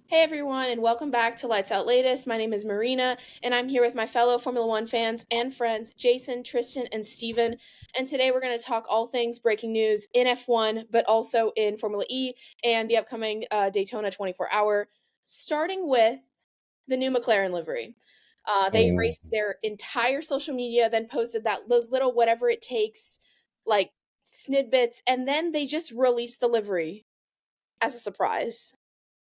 Hey everyone, and welcome back to Lights Out Latest. My name is Marina, and I'm here with my fellow Formula One fans and friends, Jason, Tristan, and Steven. And today we're going to talk all things breaking news in F1, but also in Formula E and the upcoming Daytona 24-hour, starting with the new McLaren livery. They erased their entire social media, then posted those little whatever it takes, like snidbits, and then they just released the livery as a surprise.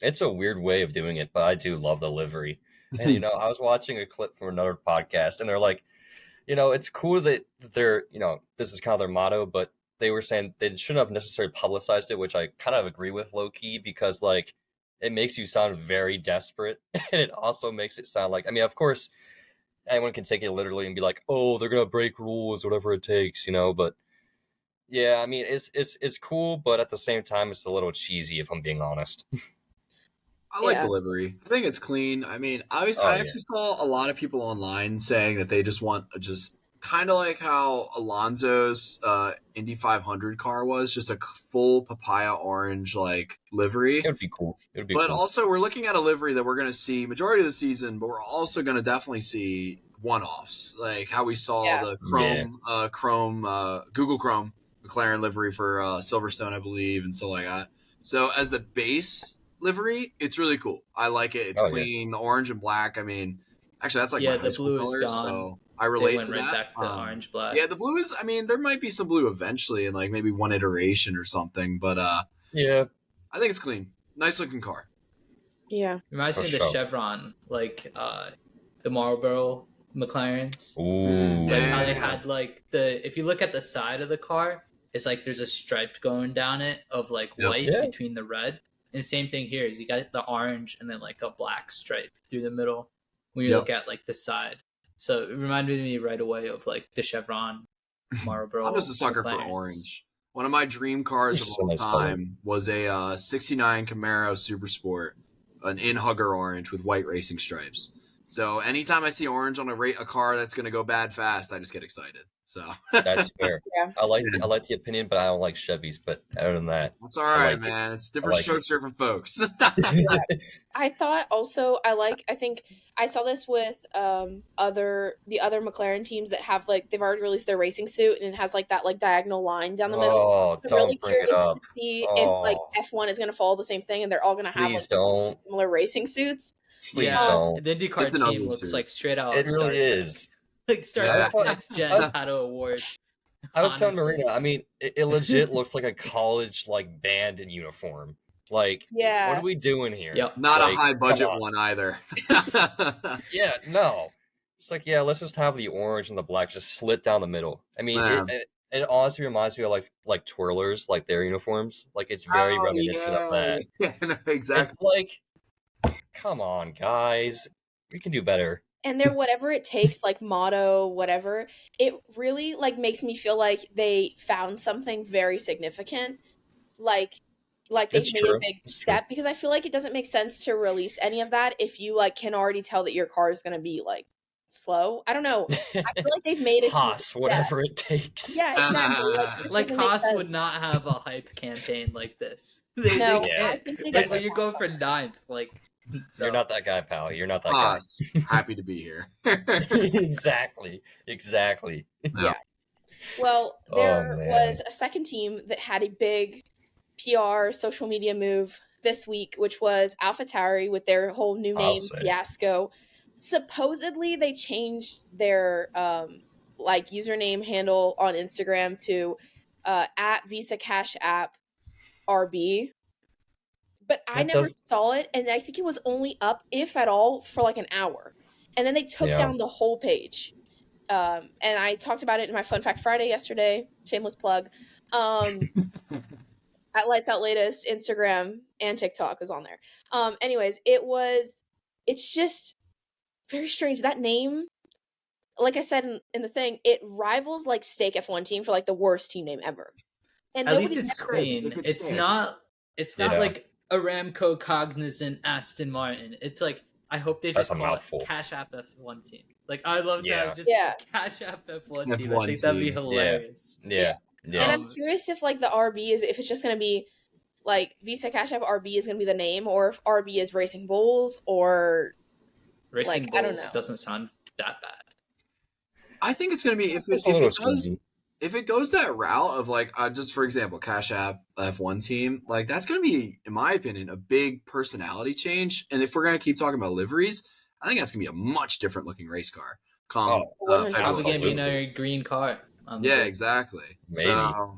It's a weird way of doing it, but I do love the livery. And, I was watching a clip from another podcast, and they're like, it's cool that they're, this is kind of their motto, but they were saying they shouldn't have necessarily publicized it, which I kind of agree with low-key, because, it makes you sound very desperate, and it also makes it sound like, of course, anyone can take it literally and be like, oh, they're going to break rules, whatever it takes, but yeah, it's cool, but at the same time, it's a little cheesy, if I'm being honest. I like delivery. I think it's clean. I actually saw a lot of people online saying that they just want kind of like how Alonso's Indy 500 car was, just a full papaya orange livery. It would be cool. Also, we're looking at a livery that we're going to see majority of the season, but we're also going to definitely see one-offs, like how we saw the Google Chrome McLaren livery for Silverstone, I believe, and stuff like that. So as the base livery, it's really cool. I like it. It's clean, the orange and black. Actually, that's like my high school color, so I relate to that. Back to orange, black. Yeah, the blue is. There might be some blue eventually, in maybe one iteration or something. But yeah, I think it's clean. Nice looking car. Yeah, reminds me of the chevron, the Marlboro McLarens. Ooh, how they had if you look at the side of the car, it's there's a stripe going down it of white between the red. And same thing here is you got the orange and then a black stripe through the middle when you look at the side. So it reminded me right away of the chevron Marlboro. I'm just a sucker for orange. One of my dream cars of all time was a 69 Camaro Super Sport, an in-hugger orange with white racing stripes. So anytime I see orange on a car that's going to go bad fast, I just get excited. So that's fair. Yeah. I like the opinion, but I don't like Chevys. But other than that, that's all right, man. It's different strokes for different folks. I thought also I think I saw this with the other McLaren teams that have they've already released their racing suit and it has that diagonal line down the middle. Oh, I'm really curious to see if F1 is going to follow the same thing and they're all going to have similar racing suits. Please don't. The IndyCar team looks like straight out. It really is. Star Trek Next Gen had an award. I was telling Marina, it legit looks like a college band in uniform. What are we doing here? Yep. Not a high budget one either. Yeah, no. It's let's just have the orange and the black just slit down the middle. It honestly reminds me of like twirlers, their uniforms. It's very reminiscent of that. Yeah, no, exactly. It's come on, guys. We can do better. And their whatever it takes, motto, whatever, it really makes me feel like they found something very significant. They made a big step, because I feel like it doesn't make sense to release any of that if you can already tell that your car is going to be slow. I don't know. I feel like they've made a Haas, whatever it takes. Yeah, exactly. Haas would not have a hype campaign like this. They can't. When you go for ninth, You're not that guy, pal. You're not that guy. Happy to be here. Exactly. Yeah. Well, there was a second team that had a big PR social media move this week, which was AlphaTauri with their whole new name fiasco. Supposedly, they changed their username handle on Instagram to at Visa Cash App RB. But I never saw it, and I think it was only up, if at all, for an hour. And then they took down the whole page. And I talked about it in my Fun Fact Friday yesterday. Shameless plug. At Lights Out Latest, Instagram, and TikTok was on there. Anyways, it's just very strange. That name, like I said in the thing, it rivals Stake F1 team for the worst team name ever. And at least it's clean. It's not like Aramco Cognizant Aston Martin. It's I hope they just call it Cash App F1 team. I love that. Just Cash App F1 team. I think that'd be hilarious. Yeah. And I'm curious if the RB if it's just going to be like Visa Cash App RB is going to be the name, or if RB is Racing Bulls, or Racing like, Bulls I don't know. doesn't sound that bad. I think it's going to be if it goes that route of like just for example, Cash App F1 team, like that's going to be, in my opinion, a big personality change. And if we're going to keep talking about liveries, I think that's going to be a much different looking race car. Probably going to be another green car. Yeah, exactly. Maybe. So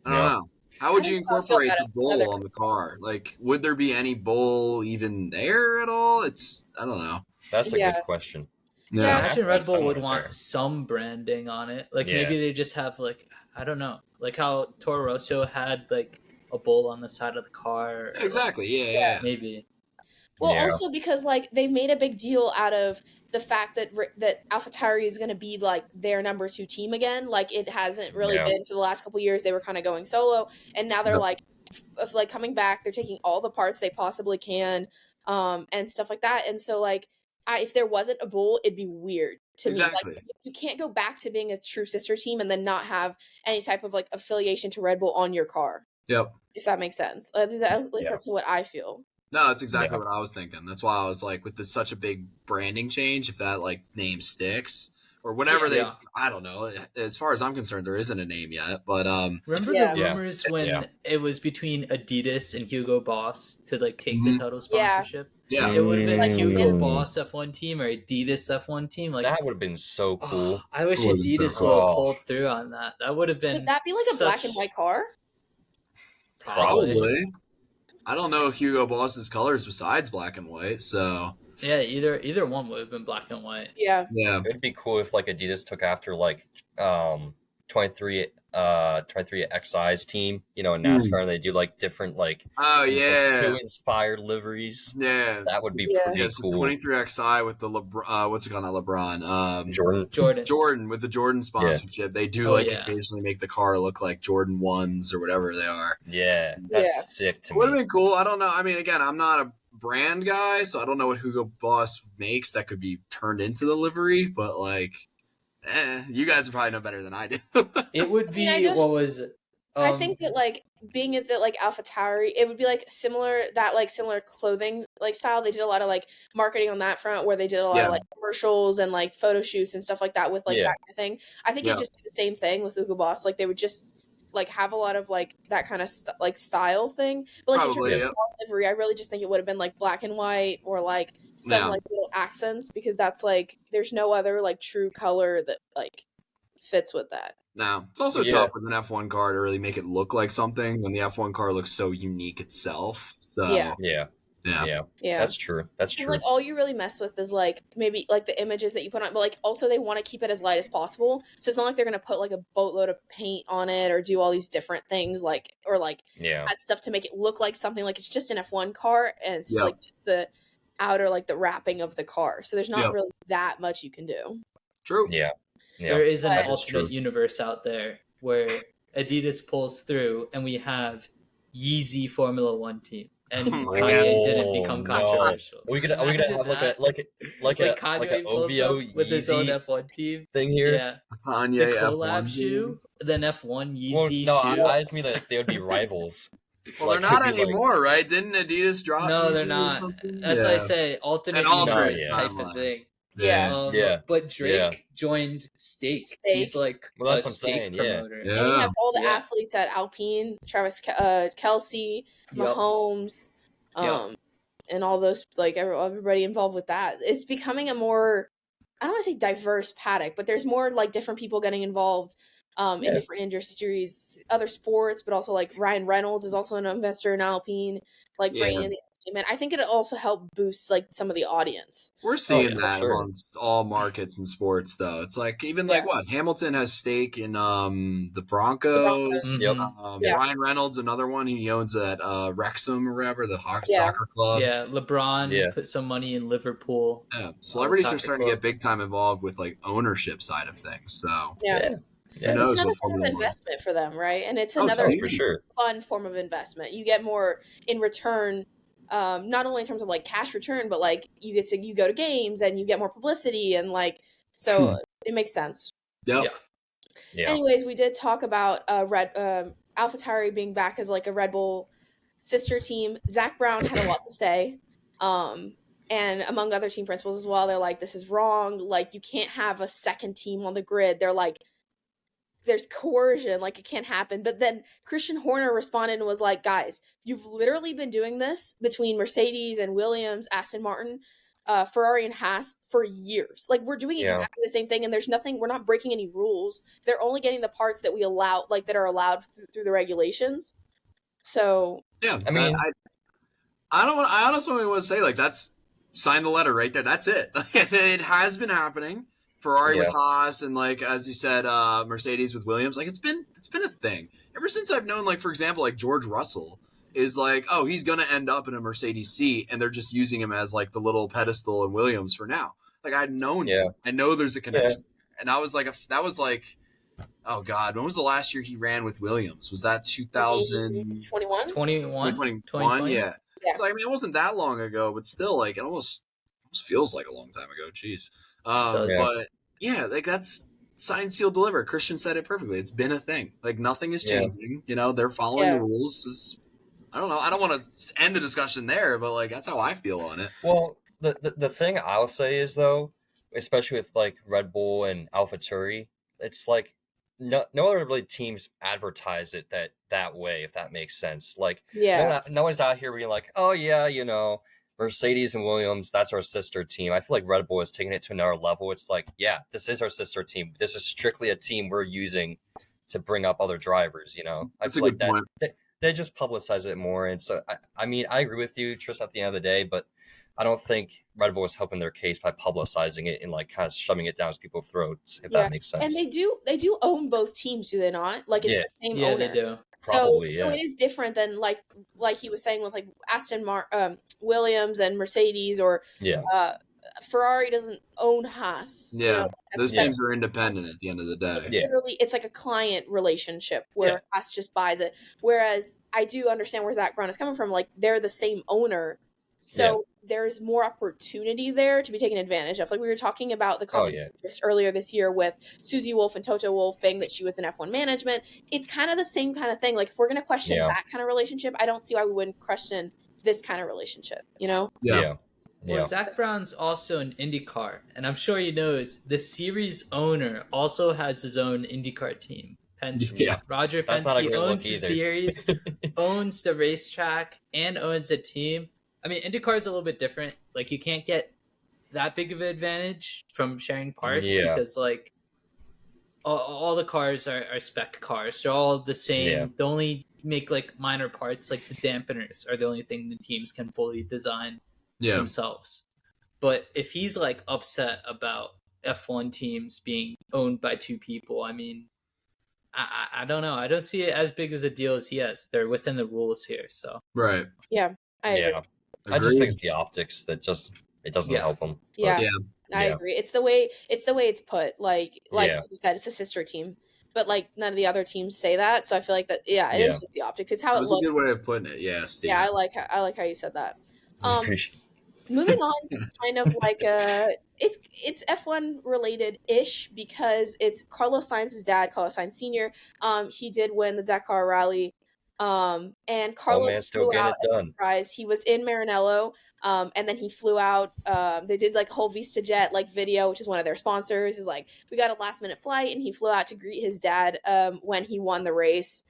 I don't know. How would you incorporate the bull on the car? Like, would there be any bull even there at all? I don't know. That's a good question. Yeah, I imagine Red Bull would want some branding on it. Like maybe they just have like, I don't know, like how Toro Rosso had like a bull on the side of the car. Exactly. Like, yeah. Maybe. Well, also because like they've made a big deal out of the fact that AlphaTauri is going to be like their number 2 team again. Like it hasn't really been for the last couple of years. They were kind of going solo, and now they're like coming back. They're taking all the parts they possibly can, and stuff like that. And so like, if there wasn't a bull, it'd be weird to me. Like you can't go back to being a true sister team and then not have any type of like affiliation to Red Bull on your car. Yep. If that makes sense. At least that's what I feel. No, that's exactly what I was thinking. That's why I was like, with such a big branding change, if that like name sticks or whatever I don't know. As far as I'm concerned, there isn't a name yet. But remember the rumors when it was between Adidas and Hugo Boss to like take the title sponsorship? Yeah. It would have been like Hugo Boss F1 team or Adidas F1 team. Like that would have been so cool. I wish Adidas would have pulled through on that. That would have been. Would that be like a black and white car? Probably. I don't know Hugo Boss's colors besides black and white, so yeah, either one would have been black and white. Yeah. It'd be cool if like Adidas took after like 23 XI's team, you know, in NASCAR, and they do like different like like, inspired liveries. Yeah, that would be pretty cool. 23 XI with the what's it called? Not LeBron, Jordan with the Jordan sponsorship. They do occasionally make the car look like Jordan 1s or whatever they are. Yeah, that's sick to me. Would have been cool. I don't know. I mean, again, I'm not a brand guy, so I don't know what Hugo Boss makes that could be turned into the livery, but like. You guys probably know better than I do. It would be what was it? I think that like being at the like AlphaTauri, it would be like similar clothing like style. They did a lot of like marketing on that front, where they did a lot of like commercials and like photo shoots and stuff like that with like that kind of thing. I think it just did the same thing with Hugo Boss. Like they would just like have a lot of like that kind of like style thing. But like in terms of livery, I really just think it would have been like black and white or like some like little accents, because that's like there's no other like true color that like fits with that. No, it's also tough with an F1 car to really make it look like something when the F1 car looks so unique itself. So yeah, that's true. Like all you really mess with is like maybe like the images that you put on, but like also they want to keep it as light as possible. So it's not like they're gonna put like a boatload of paint on it or do all these different things like add stuff to make it look like something like it's just an F1 car and it's like just the outer like the wrapping of the car. So there's not really that much you can do. True. Yeah. There is an alternate universe out there where Adidas pulls through and we have Yeezy Formula One team. And Kanye didn't become controversial. Are we gonna have like an OVO with his own F1 team thing here? Yeah, Kanye the collab shoe, then F1 Yeezy shoe. I just mean that they would be rivals. Well, they're not anymore, right? Didn't Adidas drop? No, they're not. That's what I say. Alternate universe type of thing. But Drake joined Stake. He's like a Stake promoter. And you have all the athletes at Alpine, Travis Kelce, Mahomes, and all those like everybody involved with that. It's becoming a more, I don't want to say diverse paddock, but there's more like different people getting involved in different industries, other sports, but also like Ryan Reynolds is also an investor in Alpine, like bringing in the entertainment. I think it'll also help boost like some of the audience. We're seeing that amongst all markets and sports, though. It's like even like what Hamilton has stake in the Broncos. Ryan Reynolds, another one. He owns at Wrexham or whatever, the soccer club. Yeah, LeBron put some money in Liverpool. Yeah, celebrities are starting to get big time involved with like ownership side of things. So it's another form of investment for them, right? And it's another fun form of investment. You get more in return, not only in terms of like cash return, but like you go to games and you get more publicity and like so it makes sense. Anyways, we did talk about AlphaTauri being back as like a Red Bull sister team. Zach Brown had a lot to say. And among other team principals as well, they're like, this is wrong. Like, you can't have a second team on the grid. They're like, there's coercion, like it can't happen. But then Christian Horner responded and was like, guys, you've literally been doing this between Mercedes and Williams, Aston Martin, Ferrari and Haas for years. Like, we're doing exactly the same thing, and there's nothing, we're not breaking any rules. They're only getting the parts that we allow, like that are allowed through the regulations. So yeah, I mean, I honestly want to say, like, that's sign the letter right there. That's it. It has been happening. Ferrari with Haas, and like as you said, Mercedes with Williams. Like, it's been a thing ever since I've known. Like, for example, like George Russell is like, oh, he's gonna end up in a Mercedes seat, and they're just using him as like the little pedestal in Williams for now. Like, I'd known, I know there's a connection, and I was like, oh God, when was the last year he ran with Williams? Was that 2021? 2021, yeah. So I mean, it wasn't that long ago, but still, like, it almost feels like a long time ago. Jeez. But yeah, like, that's sign, seal, deliver. Christian said it perfectly. It's been a thing. Like, nothing is changing. You know, they're following the rules. I don't know. I don't want to end the discussion there, but like, that's how I feel on it. Well, the thing I'll say is, though, especially with like Red Bull and AlphaTauri, it's like no other really teams advertise it that way, if that makes sense. Like, no one's out here being like, oh yeah, you know, Mercedes and Williams, that's our sister team. I feel like Red Bull is taking it to another level. It's like, yeah, this is our sister team. This is strictly a team we're using to bring up other drivers, you know? That's a good point. They just publicize it more. And so, I mean, I agree with you, Tristan, at the end of the day, but I don't think Red Bull is helping their case by publicizing it and like kind of shoving it down people's throats, if that makes sense. And they do own both teams, do they not? Like, it's the same owner. Yeah, they do. Probably, so it is different than like he was saying with like Williams and Mercedes, or Ferrari doesn't own Haas. Yeah, you know, those teams are independent at the end of the day. Literally, it's like a client relationship where Haas just buys it. Whereas I do understand where Zach Brown is coming from. Like, they're the same owner. So there's more opportunity there to be taken advantage of. Like, we were talking about the conflict of interest earlier this year with Susie Wolf and Toto Wolf saying that she was in F1 management. It's kind of the same kind of thing. Like, if we're going to question that kind of relationship, I don't see why we wouldn't question this kind of relationship, you know? Well, Zach Brown's also an IndyCar, and I'm sure he knows the series owner also has his own IndyCar team. Penske. Roger Penske owns the series, owns the racetrack, and owns a team. I mean, IndyCar is a little bit different. Like, you can't get that big of an advantage from sharing parts because, like, all the cars are spec cars. They're all the same. They only make, like, minor parts. Like, the dampeners are the only thing the teams can fully design themselves. But if he's, like, upset about F1 teams being owned by two people, I mean, I don't know. I don't see it as big as a deal as he has. They're within the rules here, so. Right. Yeah, I agree. I just think it's the optics that just it doesn't help them. I agree. It's the way it's put. Like you said, it's a sister team, but like none of the other teams say that. So I feel like that. Yeah, it is just the optics. It's how it looks. That's a good way of putting it. Yeah, Steve. Yeah, I like how you said that. Moving on, kind of like it's F1 related ish because it's Carlos Sainz's dad, Carlos Sainz Sr. He did win the Dakar Rally. And Carlos flew out as a surprise. He was in Maranello, and then he flew out. They did like a whole VistaJet like video, which is one of their sponsors. It was like, we got a last minute flight, and he flew out to greet his dad when he won the race,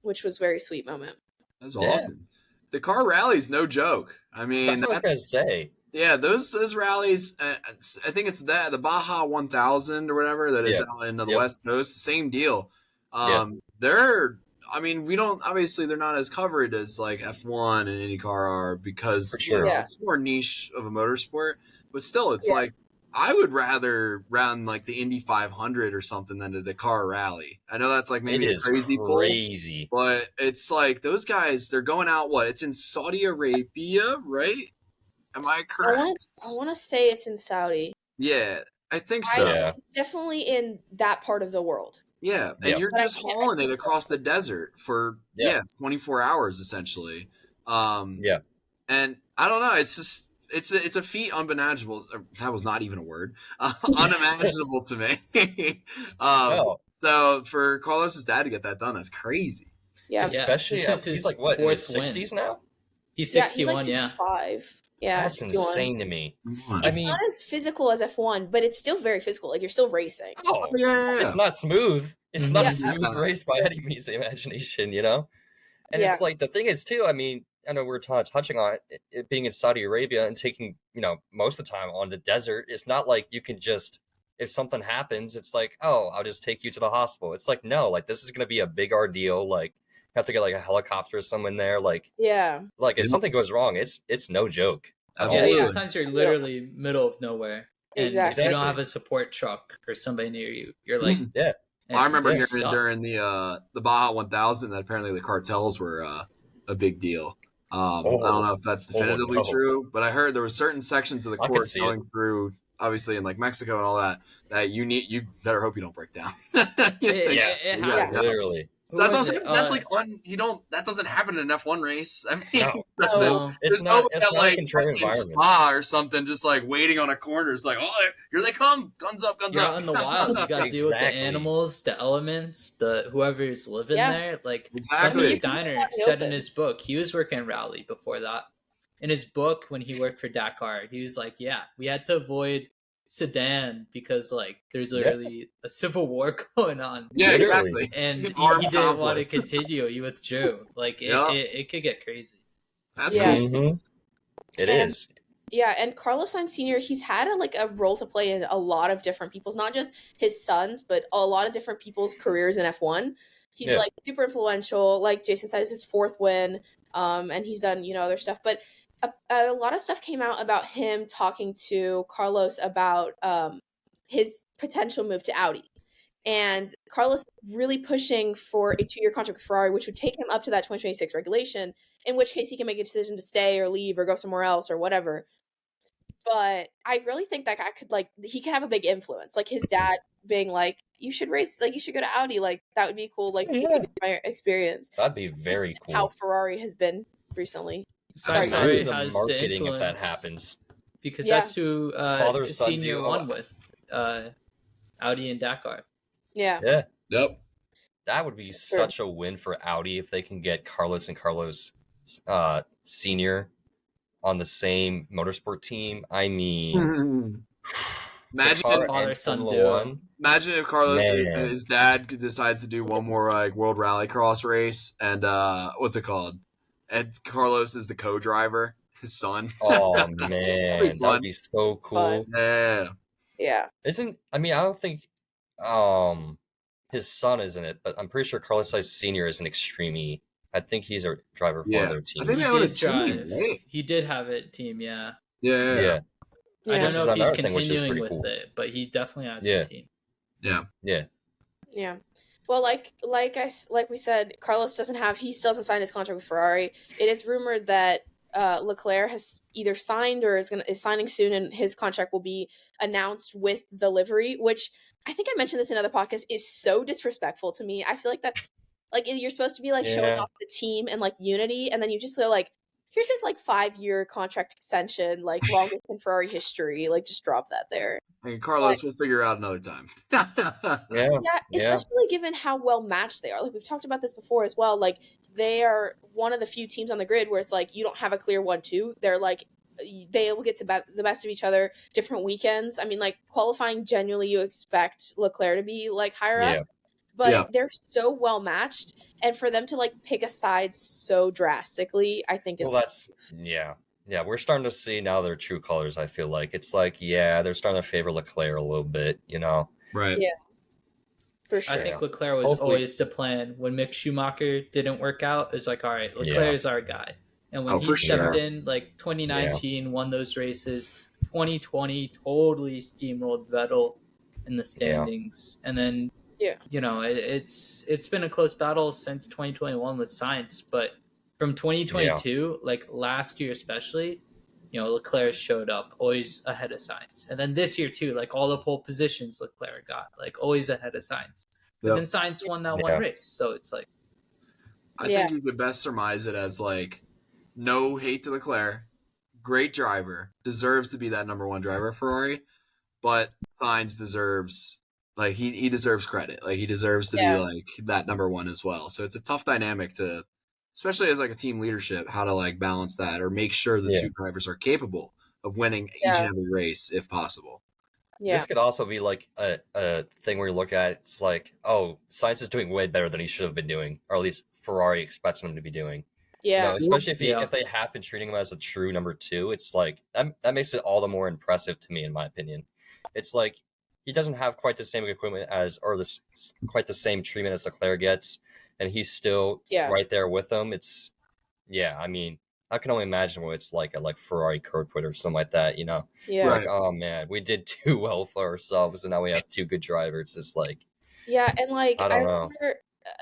which was a very sweet moment. That's awesome. The car rally's no joke. I mean, that's what I was gonna say. Yeah, those rallies. I think it's the Baja 1000 or whatever that is out in the West Coast. Same deal. They're. I mean, they're not as covered as like F1 and IndyCar are because it's more niche of a motorsport. But still, it's like, I would rather run like the Indy 500 or something than the Dakar Rally. I know that's like maybe crazy, but it's like those guys, they're going out. It's in Saudi Arabia, right? Am I correct? I want to say it's in Saudi. Yeah, I think so. It's definitely in that part of the world. Yeah, and you're just hauling it across the desert for 24 hours essentially. And I don't know, it's just it's a feat unimaginable. That was not even a word. Unimaginable to me. So for Carlos's dad to get that done, that's crazy. Yeah. Especially he's like what, in his 60s now? He's 61, he's like 65. Yeah, that's 61. insane to me. It's not as physical as F1, but it's still very physical. Like, you're still racing. Oh, yeah. It's not smooth. It's not a smooth race by any means of the imagination, you know? And it's like, the thing is, too, I mean, I know we're touching on it being in Saudi Arabia and taking, most of the time on the desert. It's not like you can just, if something happens, it's like, oh, I'll just take you to the hospital. It's like, no, like, this is going to be a big ordeal. Like, you have to get like a helicopter or someone there. Like, like if something goes wrong, it's no joke. Absolutely. Sometimes you're literally middle of nowhere. And if you don't have a support truck or somebody near you, you're like, I remember hearing during the Baja 1000 that apparently the cartels were a big deal. I don't know if that's definitively true, but I heard there were certain sections of the course going through, obviously in like Mexico and all that you better hope you don't break down. Literally. So that's what I'm saying. That's like that doesn't happen in an F1 race. I mean, it's not a controlled environment. Spa or something, just like waiting on a corner. It's like, oh, here they come, guns up. You're out in the wild. You got to deal with the animals, the elements, whoever's living there. Like Tony Steiner said in his book, he was working in rally before that. In his book, when he worked for Dakar, he was like, we had to avoid Sudan because like there's literally a civil war going on. Yeah, exactly. And he didn't want to continue. He withdrew. Like it could get crazy. That's crazy. It is. Yeah, and Carlos Sainz Sr., he's had a role to play in a lot of different people's, not just his sons, but a lot of different people's careers in F1. He's like super influential. Like Jason said, it's his 4th win, and he's done other stuff. But a lot of stuff came out about him talking to Carlos about his potential move to Audi. And Carlos really pushing for a 2-year contract with Ferrari, which would take him up to that 2026 regulation, in which case he can make a decision to stay or leave or go somewhere else or whatever. But I really think that guy he could have a big influence. Like his dad being like, you should race, like you should go to Audi. Like that would be cool. Like my experience. That'd be very cool. How Ferrari has been recently. Ferrari the has marketing the if that happens. Because that's who Senior won with Audi and Dakar. Yeah. Yep. That would be such a win for Audi if they can get Carlos and Carlos Senior on the same motorsport team. I mean, imagine if Carlos and his dad decides to do one more like World Rallycross race, and what's it called? And Carlos is the co-driver, his son. Oh man, that'd be so cool. Yeah. I don't think his son isn't it, but I'm pretty sure Carlos Sainz Sr. is an Extreme. I think he's a driver for one of their teams. I think they own a team, right? He did have a team, yeah. Yeah. I don't know if he's continuing with it, but he definitely has a team. Yeah. Well, like we said, Carlos still hasn't signed his contract with Ferrari. It is rumored that Leclerc has either signed or is signing soon, and his contract will be announced with the livery, which I think I mentioned this in another podcast, is so disrespectful to me. I feel like that's like you're supposed to be like showing off the team and like unity, and then you just go like, here's his like 5-year contract extension, like longest in Ferrari history. Like just drop that there. And Carlos, we'll figure out another time. Especially given how well matched they are. Like we've talked about this before as well. Like they are one of the few teams on the grid where it's like you don't have a clear 1-2. They're like they will get to the best of each other different weekends. I mean, like qualifying, genuinely you expect Leclerc to be like higher up. But they're so well matched, and for them to like pick a side so drastically, I think is we're starting to see now their true colors. I feel like it's like they're starting to favor Leclerc a little bit, right? Yeah, for sure. I think Leclerc was always the plan. When Mick Schumacher didn't work out, it's like, all right, Leclerc is our guy. And when he stepped in, like 2019, won those races. 2020 totally steamrolled Vettel in the standings, and then. It's been a close battle since 2021 with Sainz, but from 2022, like last year especially, Leclerc showed up always ahead of Sainz, and then this year too, like all the pole positions Leclerc got, like always ahead of Sainz. But then Sainz won that one race, so it's like I think you could best surmise it as like no hate to Leclerc, great driver, deserves to be that number 1 driver for Ferrari, but Sainz deserves like he deserves credit. Like he deserves to be like that number one as well. So it's a tough dynamic to, especially as like a team leadership, how to like balance that or make sure the two drivers are capable of winning each and every race if possible. Yeah. This could also be like a thing where you look at it's like, oh, Sainz is doing way better than he should have been doing, or at least Ferrari expects him to be doing. Yeah. You know, especially if they have been treating him as a true number two, it's like that makes it all the more impressive to me, in my opinion. It's like he doesn't have quite the same equipment quite the same treatment as Leclerc gets, and he's still right there with them. It's I mean, I can only imagine what it's like at like Ferrari Kirkwood or something like that, you know? Yeah. Like, oh man, we did too well for ourselves, and now we have two good drivers. It's like, and like I don't know. Remember,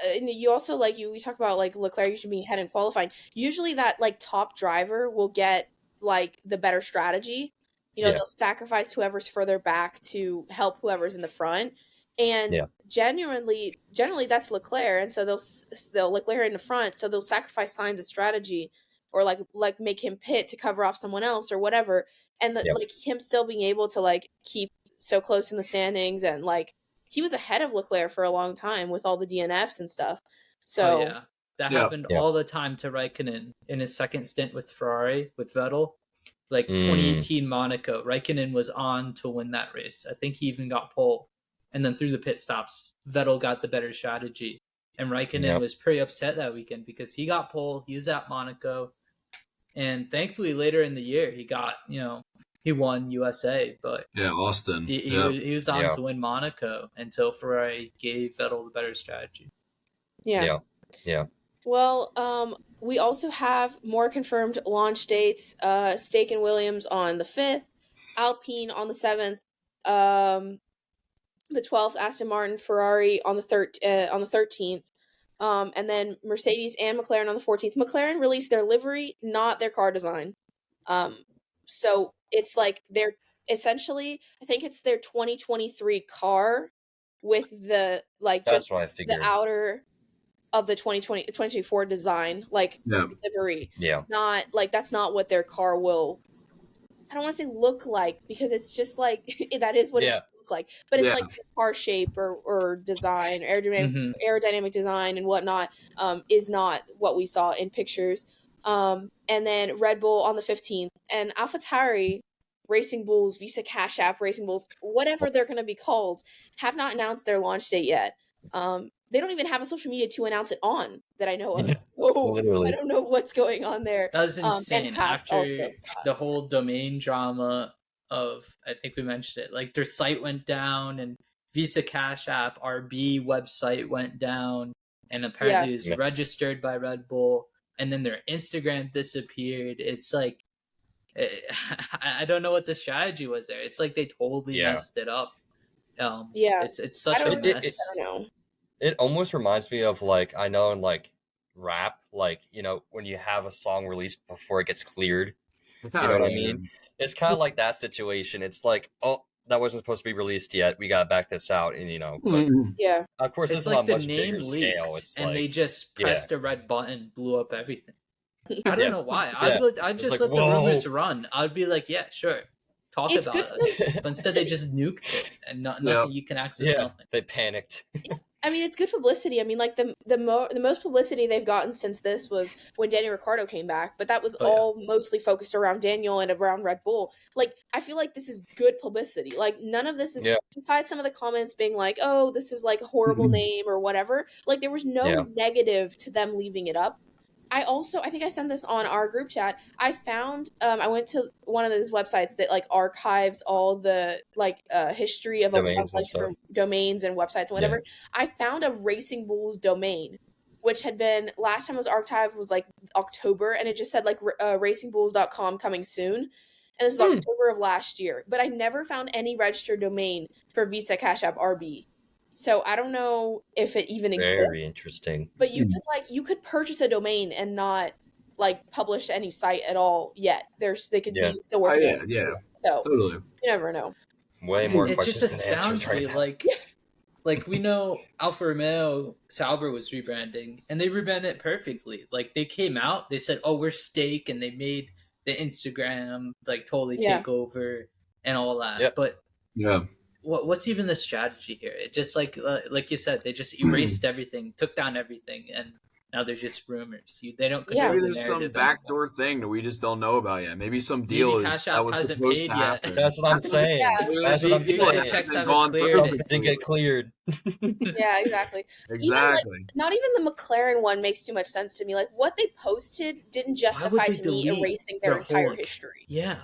and you also like we talk about like Leclerc usually being ahead in qualifying. Usually that like top driver will get like the better strategy. You know, they'll sacrifice whoever's further back to help whoever's in the front. And generally that's Leclerc, and so they'll Leclerc in the front, so they'll sacrifice Sainz's strategy or like make him pit to cover off someone else or whatever. And like him still being able to like keep so close in the standings, and like he was ahead of Leclerc for a long time with all the DNFs and stuff. So that happened all the time to Raikkonen in his second stint with Ferrari with Vettel. Like 2018 Monaco, Raikkonen was on to win that race. I think he even got pole. And then through the pit stops, Vettel got the better strategy. And Raikkonen was pretty upset that weekend because he got pole. He was at Monaco. And thankfully later in the year, he got, he won USA. But Austin. He was on to win Monaco until Ferrari gave Vettel the better strategy. Yeah. Well, we also have more confirmed launch dates. Stake and Williams on the 5th, Alpine on the 7th, the 12th, Aston Martin, Ferrari on the 13th, and then Mercedes and McLaren on the 14th. McLaren released their livery, not their car design. So it's like they're essentially, I think it's their 2023 car with the like that's just what I figured. The outer of the 2024 design, like livery. Yeah. Not like that's not what their car will, I don't want to say look like, because it's just like that is what it looks like. But it's like the car shape or design, aerodynamic design and whatnot, is not what we saw in pictures. And then Red Bull on the 15th, and AlphaTauri, Racing Bulls, Visa Cash App Racing Bulls, whatever they're going to be called, have not announced their launch date yet. They don't even have a social media to announce it on that I know of. So I don't know what's going on there. That was insane. After the whole domain drama of, I think we mentioned it, like their site went down and Visa Cash App RB website went down, and apparently it was registered by Red Bull, and then their Instagram disappeared. It's like, I don't know what the strategy was there. It's like they totally messed it up. It's such a mess. I don't know. It almost reminds me of like, I know in like rap, like, when you have a song released before it gets cleared, you know what I mean? It's kind of like that situation. It's like, oh, that wasn't supposed to be released yet. We got to back this out. And, but of course, it's this like is on a much bigger scale. It's and like, they just pressed a red button, blew up everything. I don't know why. I'd just let the rumors run. I'd be like, yeah, sure. Talk about us. But instead, they just nuked it, and nothing. You can access nothing. They panicked. I mean, it's good publicity. I mean, like the most publicity they've gotten since this was when Daniel Ricciardo came back, but that was mostly focused around Daniel and around Red Bull. Like, I feel like this is good publicity. Like, none of this is, besides some of the comments being like, oh, this is like a horrible name or whatever. Like, there was no negative to them leaving it up. I think I sent this on our group chat. I found, I went to one of those websites that like archives all the like history of domains and websites and whatever. I found a Racing Bulls domain, which had been, last time it was archived was like October, and it just said like racingbulls.com coming soon. And this is October of last year, but I never found any registered domain for Visa Cash App RB. So I don't know if it even exists. Very interesting. But you could purchase a domain and not like publish any site at all yet. They could be still working. So totally. You never know. Way more it questions just than astounds answers me. Right like we know Alfa Romeo Sauber was rebranding, and they rebranded it perfectly. Like they came out, they said, "Oh, we're Stake," and they made the Instagram like totally take over and all that. But what's even the strategy here? It just like you said, they just erased everything, took down everything, and now there's just rumors. They don't control Maybe the there's some backdoor thing that we just don't know about yet. Maybe some deal Maybe Cash App was hasn't supposed paid to happen. yet. That's what I'm saying. That's what I'm saying. Checks haven't cleared. Didn't get cleared. Yeah, exactly. Exactly. Even, not even the McLaren one makes too much sense to me. Like what they posted didn't justify to me erasing their entire history. Yeah.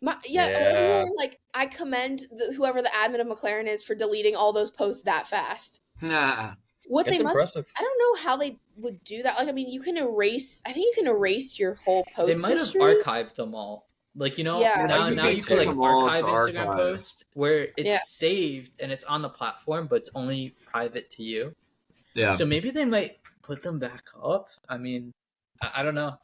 Like I commend whoever the admin of McLaren is for deleting all those posts that fast. Nah. Impressive. I don't know how they would do that. Like, I mean, you can erase. I think you can erase your whole post. They might have archived them all. Like now you can like archive Instagram post where it's saved and it's on the platform, but it's only private to you. Yeah. So maybe they might put them back up. I mean, I don't know.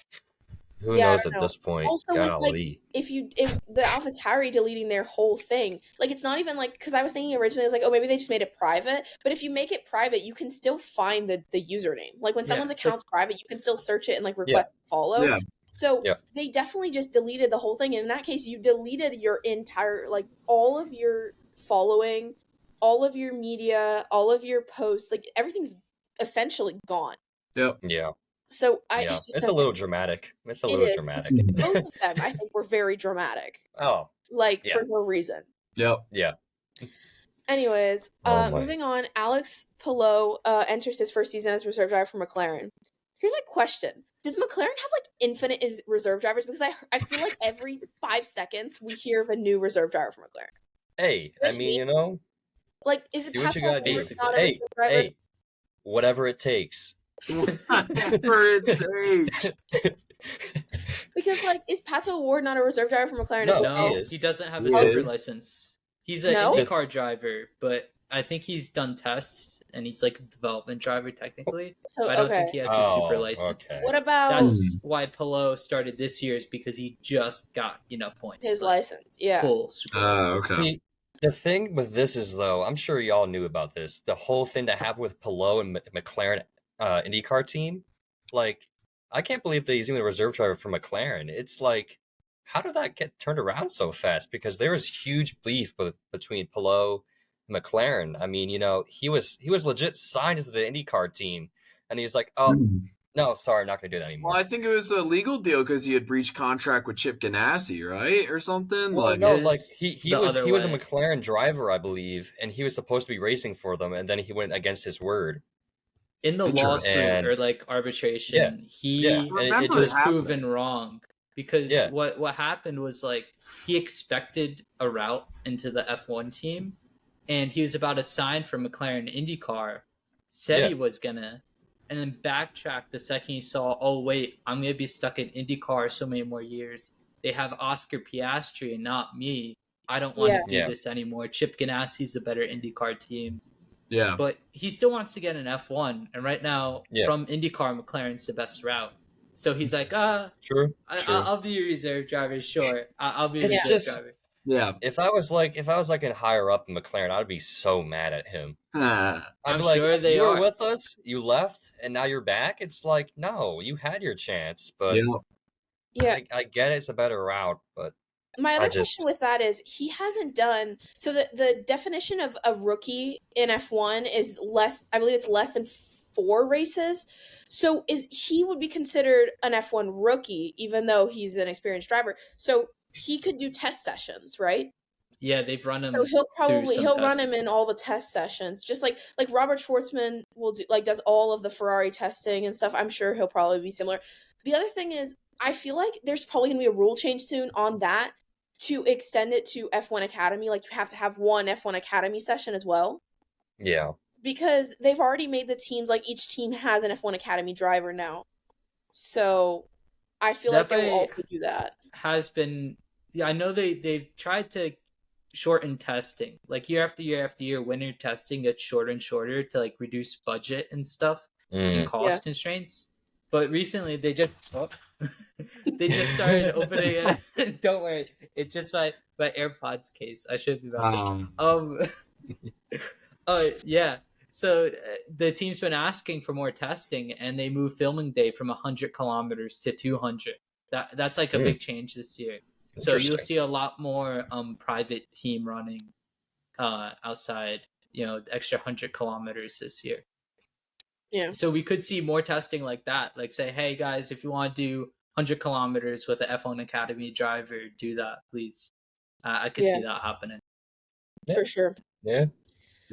Who knows at this point? Also, like, if the AlphaTauri deleting their whole thing, like it's not even like, because I was thinking originally, I was like, oh, maybe they just made it private. But if you make it private, you can still find the username. Like when someone's account's private, you can still search it and like request follow. Yeah. So they definitely just deleted the whole thing. And in that case, you deleted your entire, like all of your following, all of your media, all of your posts, like everything's essentially gone. Yep. Yeah. So it's a little dramatic. It's a little dramatic. Both of them, I think, were very dramatic. Oh. For no reason. Yep. Yeah. Anyways, moving on, Alex Palou enters his first season as reserve driver for McLaren. Here's my question. Does McLaren have like infinite reserve drivers? Because I feel like every 5 seconds we hear of a new reserve driver for McLaren. Hey, I mean, you know. Like, is it do what you gotta do. Hey, whatever it takes. Whatever it takes. Because like, is Pato O'Ward not a reserve driver for McLaren? No, he doesn't have a super license. He's an IndyCar driver, but I think he's done tests and he's like a development driver technically. So, I don't think he has a super license. Okay. What about that's why Palou started this year is because he just got enough points. His license, full super license. Okay. See, the thing with this is though, I'm sure y'all knew about this. The whole thing that happened with Palou and McLaren IndyCar team, like I can't believe that he's even a reserve driver for McLaren. It's like, how did that get turned around so fast? Because there was huge beef between Palou and McLaren. I mean, you know, he was legit signed to the IndyCar team, and he's like, oh no, sorry, I'm not going to do that anymore. Well, I think it was a legal deal because he had breached contract with Chip Ganassi, right, or something. Well, he was a McLaren driver, I believe, and he was supposed to be racing for them, and then he went against his word. In the lawsuit or like arbitration, it was proven wrong because what happened was like he expected a route into the F1 team, and he was about to sign for McLaren IndyCar, said he was gonna, and then backtracked the second he saw, oh wait, I'm gonna be stuck in IndyCar so many more years. They have Oscar Piastri and not me. I don't want to do this anymore. Chip Ganassi's a better IndyCar team. Yeah, but he still wants to get an F1, and right now from IndyCar, McLaren's the best route. So he's like, true. I'll be a reserve driver, sure. I'll be a reserve driver. Yeah, if I was like in higher up in McLaren, I'd be so mad at him. I'm sure they you were with us, you left, and now you're back. It's like, no, you had your chance, but I get it's a better route, but. My other question with that is he hasn't done so the definition of a rookie in F1 is less, I believe it's less than 4 races. So he would be considered an F1 rookie even though he's an experienced driver. So he could do test sessions, right? Yeah, they've run him. So he'll run him in all the test sessions, just like Robert Schwartzman will do, like does all of the Ferrari testing and stuff. I'm sure he'll probably be similar. The other thing is I feel like there's probably going to be a rule change soon on that. To extend it to F1 Academy, like you have to have one F1 Academy session as well. Yeah. Because they've already made the teams, like each team has an F1 Academy driver now. So I feel like they will also do that. Has been, I know they've tried to shorten testing. Like year after year after year, winter testing gets shorter and shorter to like reduce budget and stuff and cost constraints. But recently they just started opening it. Don't worry, it's just my AirPods case. I should be messaging. So the team's been asking for more testing, and they moved filming day from 100 kilometers to 200. That's like a big change this year. So you'll see a lot more private team running outside, the extra 100 kilometers this year. Yeah. So we could see more testing like that. Like say, hey guys, if you want to do 100 kilometers with an F1 Academy driver, do that, please. I could see that happening. For sure. Yeah.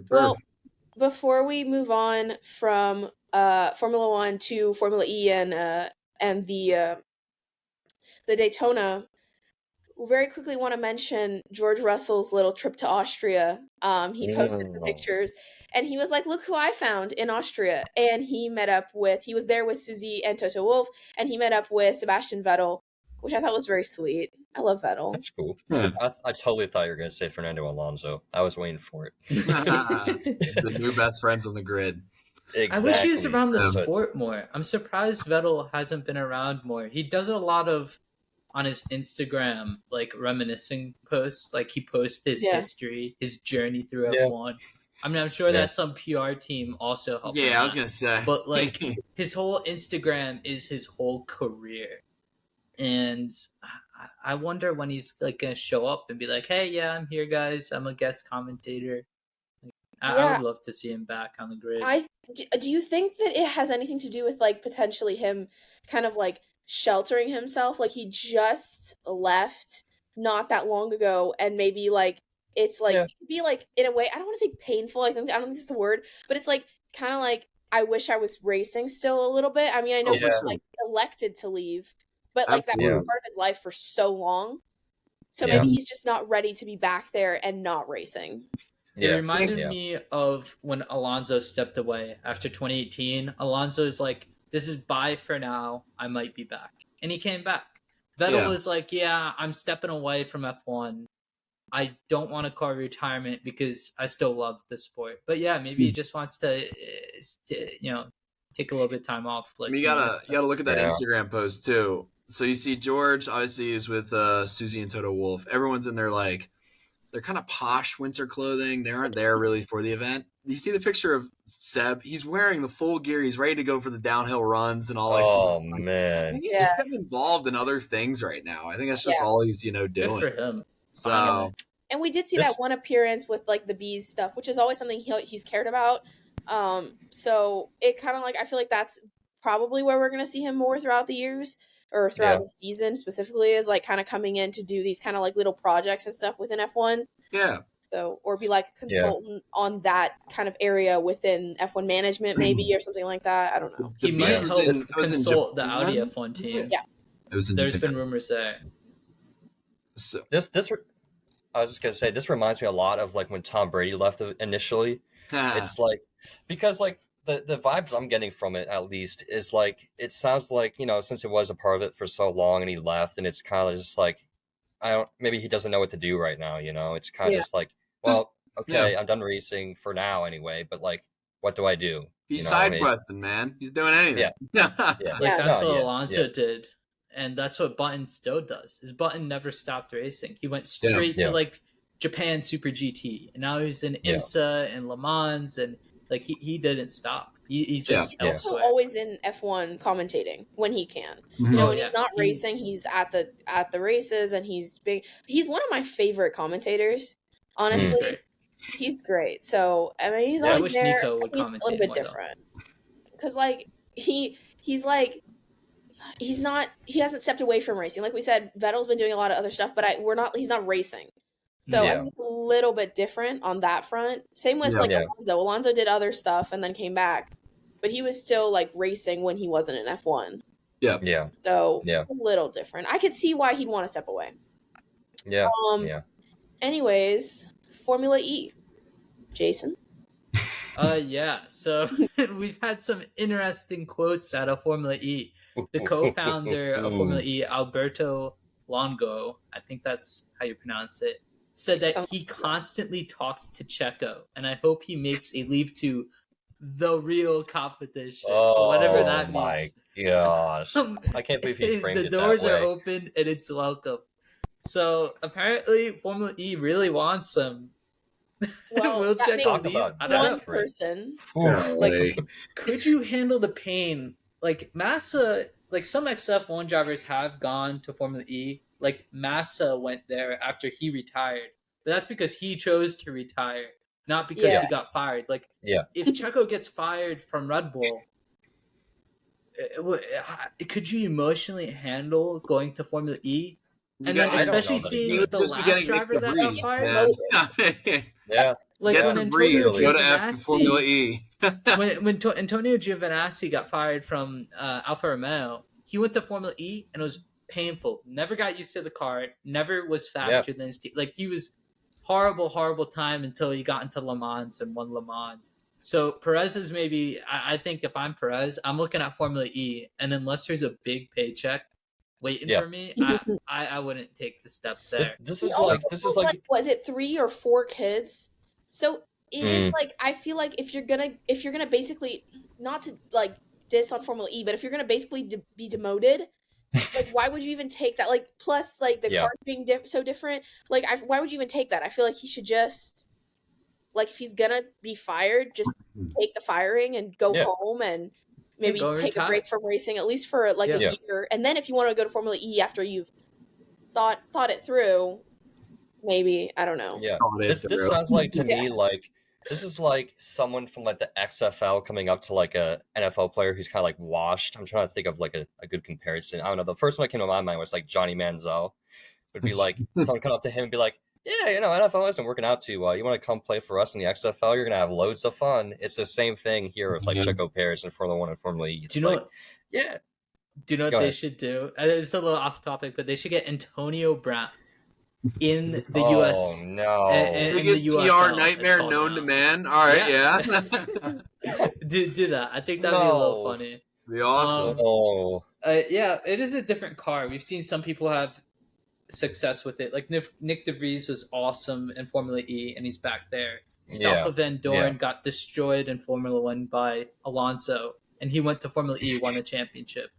Well, before we move on from Formula One to Formula E and the Daytona, we very quickly want to mention George Russell's little trip to Austria. He posted some pictures, and he was like, "Look who I found in Austria!" And he was there with Susie and Toto Wolff, and he met up with Sebastian Vettel, which I thought was very sweet. I love Vettel. That's cool. Yeah. I totally thought you were going to say Fernando Alonso. I was waiting for it. The new best friends on the grid. Exactly. I wish he was around the sport more. I'm surprised Vettel hasn't been around more. He does a lot of on his Instagram, like reminiscing posts. Like he posts his history, his journey through F1. I mean, I'm sure that's some PR team also helping. Yeah, I was gonna say. But like his whole Instagram is his whole career, and I wonder when he's like gonna show up and be like, "Hey, yeah, I'm here, guys. I'm a guest commentator." I would love to see him back on the grid. Do you think that it has anything to do with like potentially him kind of like sheltering himself? Like he just left not that long ago, and maybe like it's like it could be like in a way, I don't want to say painful. I don't think that's the word, but it's like kind of like I wish I was racing still a little bit. I mean, I know he's like elected to leave, but like that was part of his life for so long. So maybe he's just not ready to be back there and not racing. It reminded me of when Alonso stepped away after 2018. Alonso's like, this is bye for now. I might be back. And he came back. Vettel was like, yeah, I'm stepping away from F1. I don't want to call retirement because I still love the sport. But yeah, maybe he just wants to take a little bit of time off. Like you gotta look at that Instagram post too. So you see George obviously is with Susie and Toto Wolff. Everyone's in their like they're kind of posh winter clothing. They aren't there really for the event. You see the picture of Seb? He's wearing the full gear. He's ready to go for the downhill runs and all that stuff. Oh, man. I think he's just getting involved in other things right now. I think that's just all he's, doing. Good for him. So, and we did see that one appearance with like the bees stuff, which is always something he's cared about. So it kind of like, I feel like that's probably where we're going to see him more throughout the years or throughout the season specifically, is like kind of coming in to do these kind of like little projects and stuff within F1. Yeah. So, or be like a consultant on that kind of area within F1 management, maybe, or something like that. I don't know. He might help consult the Audi F1 team. Yeah. There's been rumors there. So I was just gonna say, this reminds me a lot of like when Tom Brady left initially. It's like, because like the vibes I'm getting from it, at least, is like, it sounds like, since it was a part of it for so long and he left, and it's kind of just like, maybe he doesn't know what to do right now, it's kind of just like, well, I'm done racing for now anyway, but like, what do I do? He's side questing, man. He's doing anything. That's what Alonso did. And that's what Button still does. His Button never stopped racing. He went straight to like Japan Super GT, and now he's in IMSA and Le Mans, and like he didn't stop. He's just also always in F1 commentating when he can. When he's not racing, he's at the races, and he's one of my favorite commentators. Honestly, he's great. So I mean, he's always there. Nico would he's a little bit different because like he's like. He hasn't stepped away from racing. Like we said, Vettel's been doing a lot of other stuff, but he's not racing. So I think a little bit different on that front. Same with Alonso. Alonso did other stuff and then came back, but he was still like racing when he wasn't in F1. Yeah. Yeah. So it's a little different. I could see why he'd want to step away. Yeah. Anyways, Formula E. Jason? So we've had some interesting quotes out of Formula E. The co-founder of Formula E, Alberto Longo, I think that's how you pronounce it, said that he constantly talks to Checo, and I hope he makes a leap to the real competition, whatever that means. Oh my gosh. I can't believe he framed it that way. The doors are open and it's welcome. So apparently Formula E really wants him. Well, we'll check on one person. Like, could you handle the pain? Like Massa, like some XF1 drivers have gone to Formula E. Like Massa went there after he retired, but that's because he chose to retire, not because he got fired. Like, if Checo gets fired from Red Bull, could you emotionally handle going to Formula E? And then especially seeing the last driver that got fired. Like get when the breeze, go to F Formula E. when Antonio Giovinazzi got fired from Alfa Romeo, he went to Formula E and it was painful. Never got used to the car. Never was faster than Steve. Like, he was horrible time until he got into Le Mans and won Le Mans. So Perez is maybe. I think if I'm Perez, I'm looking at Formula E, and unless there's a big paycheck waiting for me, I wouldn't take the step there. This is like was it 3 or 4 kids? So it is like, I feel like if you're gonna basically, not to like diss on Formula E, but if you're gonna basically be demoted, like, why would you even take that? Like, plus like the cars being so different, like why would you even take that? I feel like he should just, like, if he's gonna be fired, just take the firing and go home and maybe take a break from racing, at least for like a year. And then if you want to go to Formula E after you've thought it through, maybe, I don't know. Yeah, this sounds like to me like this is like someone from like the XFL coming up to like a NFL player who's kind of like washed. I'm trying to think of like a good comparison. I don't know. The first one that came to my mind was like Johnny Manziel. Would be like someone come up to him and be like, yeah, NFL isn't working out too well. You want to come play for us in the XFL? You're going to have loads of fun. It's the same thing here with like Checo Perez in Formula 1 and Formula E. Do you know what they should do? It's a little off topic, but they should get Antonio Brown in the US. Oh, no. Biggest PR nightmare known to man. All right, do that. I think that'd be a little funny. Be awesome. It is a different car. We've seen some people have success with it. Like Nick DeVries was awesome in Formula E, and he's back there. Stoffel Van Dorn got destroyed in Formula 1 by Alonso, and he went to Formula E, won a championship.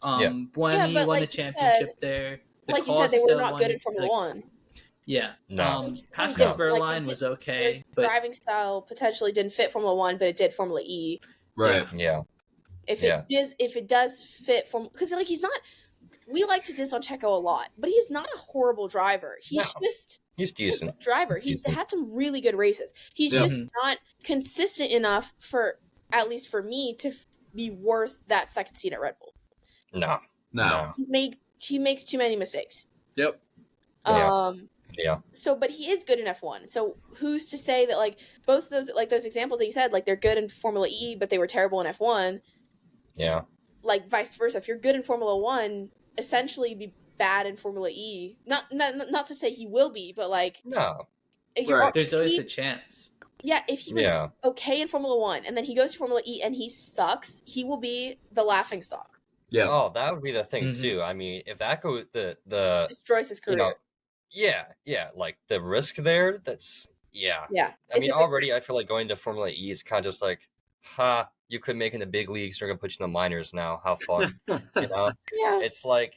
Buemi won a championship there. Like you said, they were not good in Formula 1. Yeah. Pascal Wehrlein was okay. But driving style potentially didn't fit Formula 1, but it did Formula E. Right. Yeah. If it does fit because like he's not. We like to diss on Checo a lot, but he's not a horrible driver. He's decent. Driver. He's had some really good races. He's just not consistent enough for, at least for me, to be worth that second seat at Red Bull. No. He makes too many mistakes. Yep. So, but he is good in F1. So who's to say that like both those examples that you said, like they're good in Formula E, but they were terrible in F1. Yeah. Like vice versa. If you're good in Formula 1, essentially be bad in Formula E. Not to say he will be, but like there's always a chance. Yeah, if he was okay in Formula 1 and then he goes to Formula E and he sucks, he will be the laughing stock. Yeah. Oh, that would be the thing too. I mean, if that goes the destroys his career. Like the risk there, that's I mean, already I feel like going to Formula E is kind of just like, you could make in the big leagues. We're gonna put you in the minors now. How fun, It's like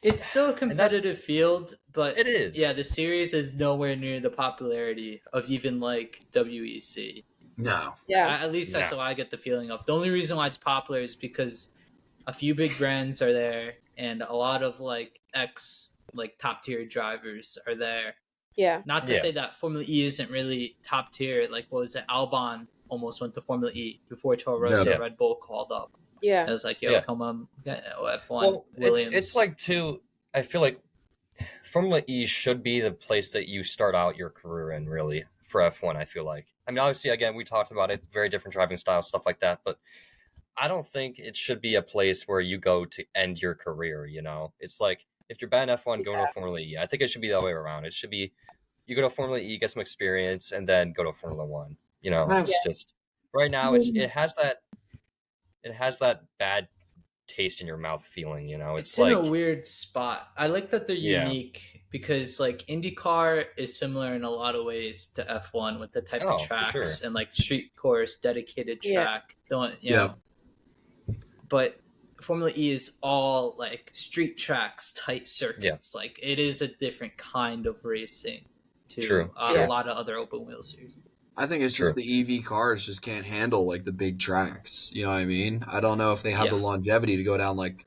it's still a competitive field, but it is. Yeah, the series is nowhere near the popularity of even like WEC. No. Yeah. At least that's how I get the feeling of. The only reason why it's popular is because a few big brands are there, and a lot of like top tier drivers are there. Yeah. Not to say that Formula E isn't really top tier. Like, what was it? Albon almost went to Formula E before Toro Rosso Red Bull called up. Yeah. I was like, come on, F1. Well, Williams. It's like too. I feel like Formula E should be the place that you start out your career in, really, for F1. I feel like. I mean, obviously, again, we talked about it, very different driving styles, stuff like that, but I don't think it should be a place where you go to end your career. It's like if you're bad in F1, go to Formula E. I think it should be the other way around. It should be you go to Formula E, get some experience, and then go to Formula 1. It's just right now it has that bad taste in your mouth feeling. It's in like a weird spot. I like that they're unique because like IndyCar is similar in a lot of ways to F1 with the type of tracks and like street course, dedicated track. But Formula E is all like street tracks, tight circuits. Like it is a different kind of racing to a lot of other open wheel series. I think it's just the EV cars just can't handle like the big tracks. You know what I mean? I don't know if they have the longevity to go down like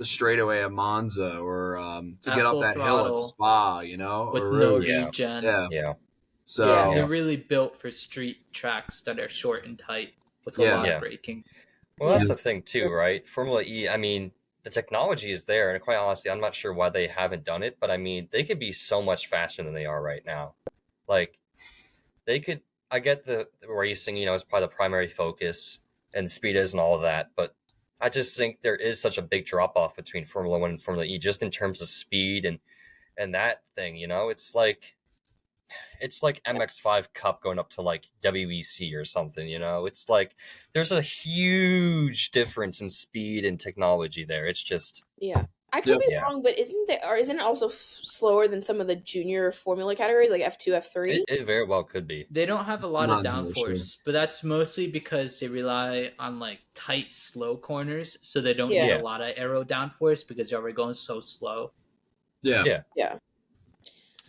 straightaway at Monza or to At get up full that hill at throttle, Spa, you know, with or no Rouge. regen. Yeah. So they're really built for street tracks that are short and tight with a lot of braking. Well, that's the thing too, right? Formula E, I mean, the technology is there, and quite honestly, I'm not sure why they haven't done it, but I mean, they could be so much faster than they are right now. Like, they could. I get the racing, you know, is probably the primary focus, and speed is and all of that, but I just think there is such a big drop off between Formula 1 and Formula E, just in terms of speed and that thing. You know, it's like MX5 Cup going up to like WEC or something, you know? It's like there's a huge difference in speed and technology there. It's just I could be wrong, but isn't it also slower than some of the junior formula categories like F2, F3? It very well could be. They don't have a lot of downforce, but that's mostly because they rely on like tight, slow corners, so they don't get a lot of aero downforce because they're already going so slow. Yeah.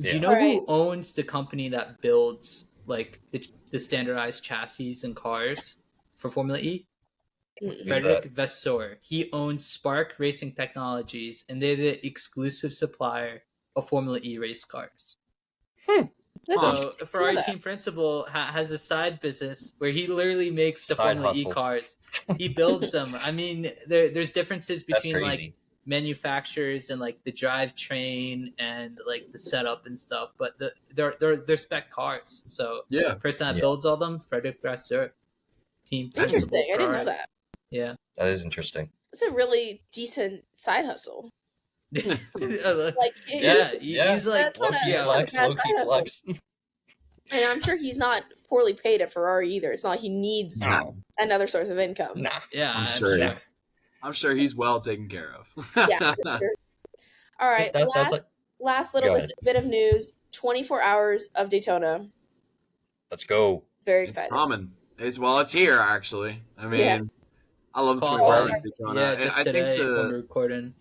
Do you know who owns the company that builds like the standardized chassis and cars for Formula E? Frederick Vasseur. He owns Spark Racing Technologies, and they're the exclusive supplier of Formula E race cars. So Ferrari team principal has a side business where he literally makes the Formula E cars. He builds them. I mean, there's differences between like manufacturers and like the drivetrain and like the setup and stuff, but they're spec cars. So the person that builds all them, Frederick Vasseur. Team interesting. I didn't know that. Yeah, that is interesting. It's a really decent side hustle. He's like low key flex. And I'm sure he's not poorly paid at Ferrari either. It's not like he needs another source of income. I'm sure he's well taken care of. Sure. All right, last little bit of news. 24 hours of Daytona. Let's go. Very excited. It's common. It's here actually. I mean, I love the 24 hours of Daytona. Yeah, just today when we're recording.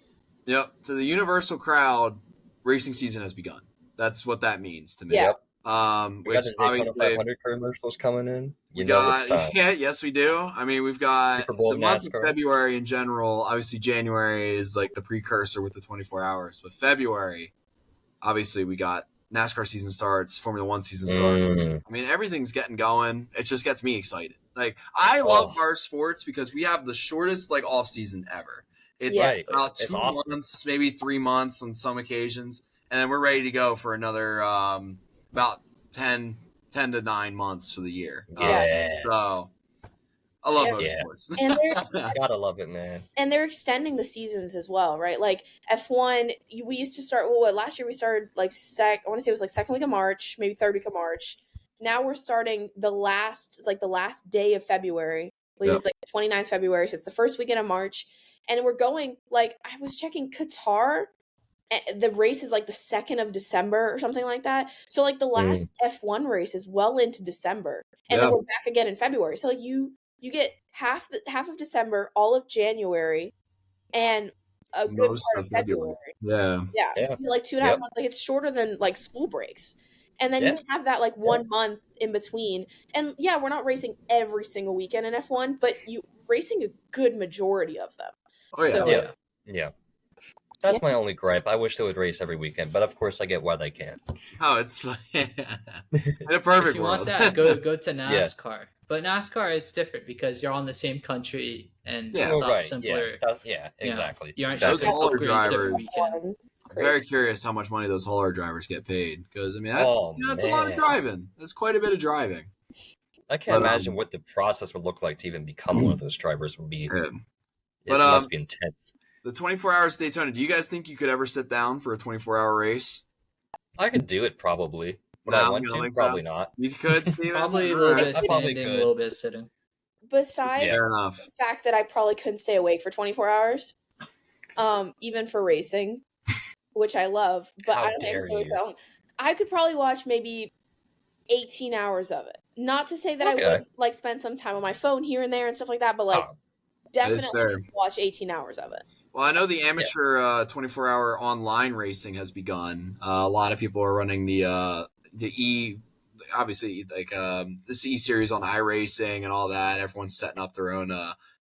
Yep, to the universal crowd, racing season has begun. That's what that means to me. Yeah. We got the Daytona 500 commercials coming in. Yes, we do. I mean, we've got the month of February in general. Obviously, January is like the precursor with the 24 hours. But February, obviously, we got NASCAR season starts, Formula 1 season starts. I mean, everything's getting going. It just gets me excited. Like, I love our sports because we have the shortest like off season ever. It's about 2 months, maybe 3 months on some occasions, and then we're ready to go for another about 10 to 9 months for the year. So I love motorsports. And gotta love it, man. And they're extending the seasons as well, right? Like F1, we used to start. Well, last year we started like I want to say it was like second week of March, maybe third week of March. Now we're starting the last day of February. It's like 29th February, so it's the first weekend of March, and we're going like I was checking Qatar. The race is like the 2nd of December or something like that. So like the last F1 race is well into December, and then we're back again in February. So like you get half of December, all of January, and a good part of February. Yeah. Like 2.5 months. Like it's shorter than like school breaks, and then you have that like 1 month in between. And we're not racing every single weekend in F1, but you racing a good majority of them. Oh yeah. So, that's my only gripe. I wish they would race every weekend, but of course I get why they can't. Oh, it's fine. In a perfect if you world. want that, go to NASCAR. But NASCAR, it's different because you're on the same country and it's a lot simpler. Exactly. You aren't those hauler drivers. I'm very curious how much money those hauler drivers get paid because I mean that's a lot of driving. That's quite a bit of driving. I can't imagine what the process would look like to even become one of those drivers. Would be. It must be intense. The 24 hours Daytona, do you guys think you could ever sit down for a 24-hour race? I could do it probably. Would I want to? Probably not. You could, Steven? Probably a little bit of standing, a little bit of sitting. Besides the fact that I probably couldn't stay awake for 24 hours, even for racing, which I love, but I don't think so. I could probably watch maybe 18 hours of it. Not to say that I would like spend some time on my phone here and there and stuff like that, but like definitely watch 18 hours of it. Well, I know the amateur 24-hour online racing has begun. A lot of people are running the E, obviously, like this E series on iRacing and all that. Everyone's setting up their own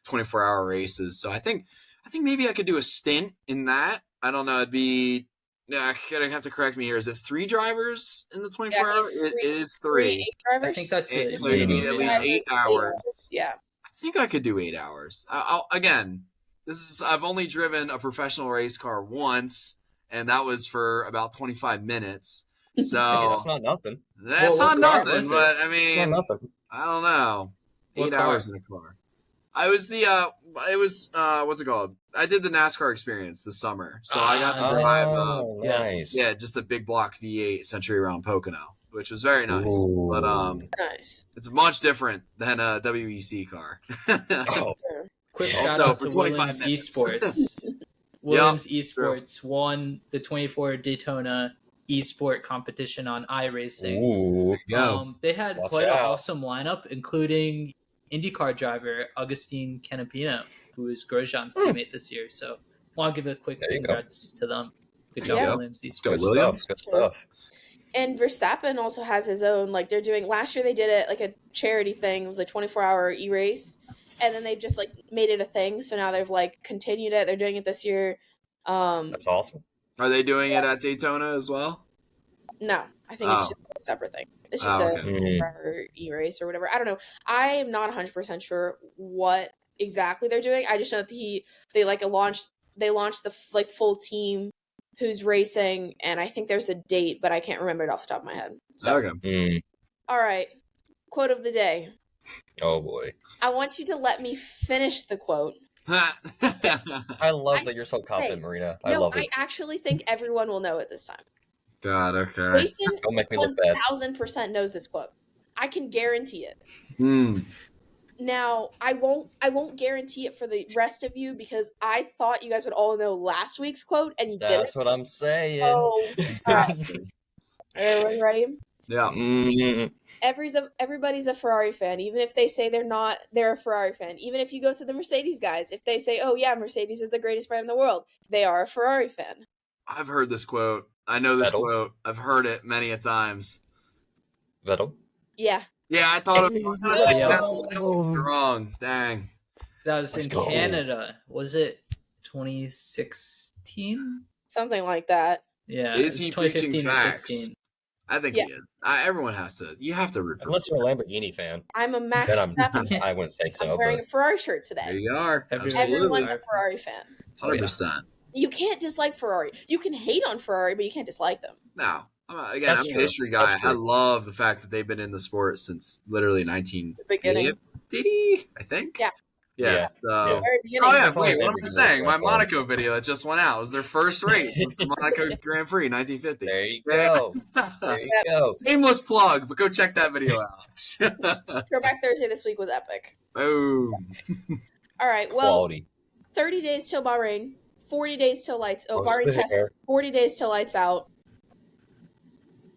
24-hour races. So I think I think maybe I could do a stint in that. I don't know. It'd be. Yeah, you're have to correct me here. Is it 3 drivers in the 24 hours? It is 3. Drivers. I think that's it. So you need at least 8 hours. Yeah. I think I could do 8 hours. Again, I've only driven a professional race car once, and that was for about 25 minutes. So that's not nothing. That's not nothing, but I mean, I don't know. 8 hours in a car. I was what's it called? I did the NASCAR experience this summer, so I got to drive. Nice. Yeah, just a big block V8 Century Round Pocono, which was very nice. Ooh. But nice. It's much different than a WEC car. Quick shout out to Williams Esports. Williams Esports won the 24 Daytona Esport competition on iRacing. Ooh, they had quite an awesome lineup, including IndyCar driver Agustin Canapino, who is Grosjean's teammate this year. So I want to give a quick congrats to them. Good job, Williams Esports. Good stuff. And Verstappen also has his own, like they're doing, last year they did it like a charity thing. It was a 24-hour e-race. And then they've just like made it a thing. So now they've like continued it. They're doing it this year. That's awesome. Are they doing it at Daytona as well? No, I think it's just a separate thing. It's just a e-race or whatever. I don't know. I am not 100% sure what exactly they're doing. I just know that they launched the like full team who's racing, and I think there's a date, but I can't remember it off the top of my head. So, all right. Quote of the day. Oh boy. I want you to let me finish the quote. I love that you're so confident, Marina. I love it. I actually think everyone will know it this time. God, okay. Jason Don't make me look bad. 1,000% knows this quote. I can guarantee it. Now, I won't guarantee it for the rest of you because I thought you guys would all know last week's quote, and you didn't. That's what I'm saying. Oh, everyone ready? Yeah. Everybody's a Ferrari fan, even if they say they're not. They're a Ferrari fan. Even if you go to the Mercedes guys, if they say, "Oh yeah, Mercedes is the greatest brand in the world," they are a Ferrari fan. I've heard this quote. I know this quote. I've heard it many a times. Vettel? Yeah. Yeah, I thought it was wrong. Dang. That was in Canada. Was it 2016? Something like that. Yeah. Is he preaching facts? 16. I think he is. Everyone has to. You have to root for him. Unless you're a Lamborghini fan. I'm a Max Verstappen. I wouldn't say so. I'm wearing a Ferrari shirt today. There you are. Everyone's a Ferrari fan. 100%. You can't dislike Ferrari. You can hate on Ferrari, but you can't dislike them. No. Again, I'm a history guy. I love the fact that they've been in the sport since literally 1950, I think. Yeah. Yeah. So. Wait, what am I saying? My Monaco video that just went out was their first race. It was the Monaco Grand Prix, 1950. There you go. There you go. Shameless plug, but go check that video out. Throwback Thursday this week was epic. Boom. All right. Well, Quality. 30 days till Bahrain. 40 days till lights. Bahrain test. 40 days till lights out.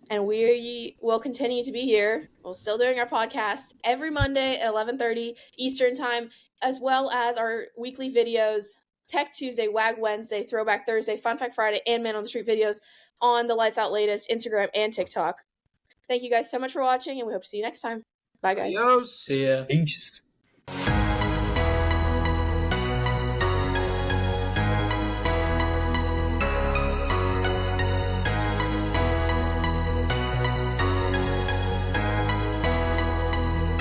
And we will continue to be here. We're still doing our podcast every Monday at 11:30 Eastern Time, as well as our weekly videos, Tech Tuesday, WAG Wednesday, Throwback Thursday, Fun Fact Friday, and Man on the Street videos on the Lights Out latest Instagram and TikTok. Thank you guys so much for watching, and we hope to see you next time. Bye, guys. Adios. See ya. Peace.